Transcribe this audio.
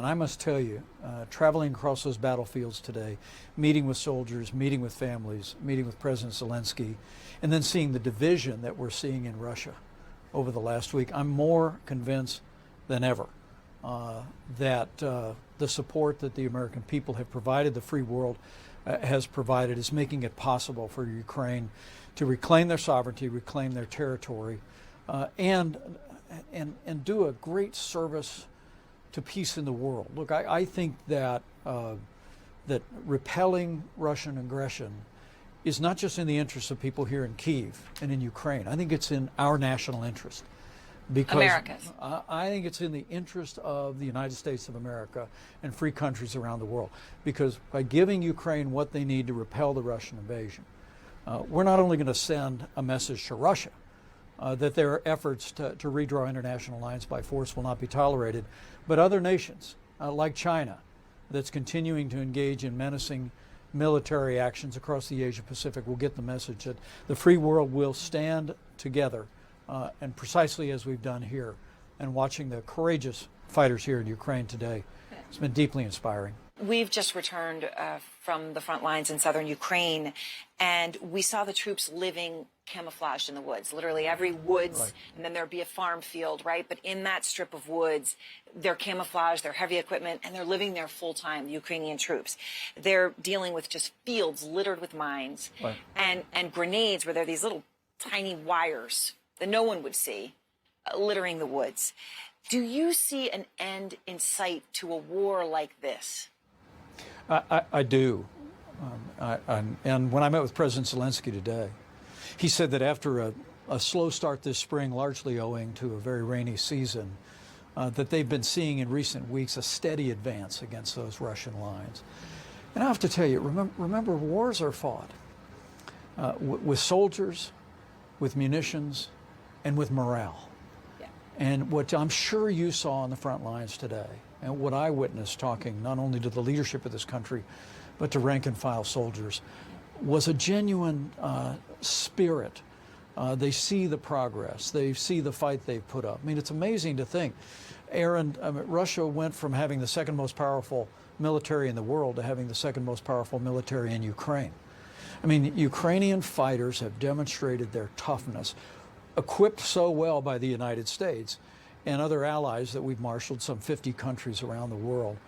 And I must tell you, traveling across those battlefields today, meeting with soldiers, meeting with families, meeting with President Zelensky, and then seeing the division that we're seeing in Russia over the last week, I'm more convinced than ever that the support that the American people have provided, the free world has provided, is making it possible for Ukraine to reclaim their sovereignty, reclaim their territory, and do a great service to peace in the world. Look, I think that that repelling Russian aggression is not just in the interest of people here in Kyiv and in Ukraine. I think it's in our national interest. Because America's. I think it's in the interest of the United States of America and free countries around the world. Because by giving Ukraine what they need to repel the Russian invasion, we're not only going to send a message to Russia that their efforts to redraw international lines by force will not be tolerated, but other nations like China that's continuing to engage in menacing military actions across the Asia-Pacific will get the message that the free world will stand together, and precisely as we've done here. And watching the courageous fighters here in Ukraine today, it's been deeply inspiring. We've just returned from the front lines in southern Ukraine, and we saw the troops living camouflaged in the woods, literally every woods, Right. And then there'd be a farm field, right? But in that strip of woods, they're camouflaged, they're heavy equipment, and they're living there full time, the Ukrainian troops. They're dealing with just fields littered with mines, Right. and grenades where they're these little tiny wires that no one would see, littering the woods. Do you see an end in sight to a war like this? I do. And when I met with President Zelensky today, he said that after a slow start this spring, largely owing to a very rainy season, that they've been seeing in recent weeks a steady advance against those Russian lines. And I have to tell you, remember wars are fought with soldiers, with munitions, and with morale. Yeah. And what I'm sure you saw on the front lines today, and what I witnessed talking not only to the leadership of this country, but to rank and file soldiers, was a genuine spirit. They see the progress. They see the fight they've put up. I mean, it's amazing to think. Aaron, Russia went from having the second most powerful military in the world to having the second most powerful military in Ukraine. I mean, Ukrainian fighters have demonstrated their toughness, equipped so well by the United States and other allies that we've marshaled, some 50 countries around the world.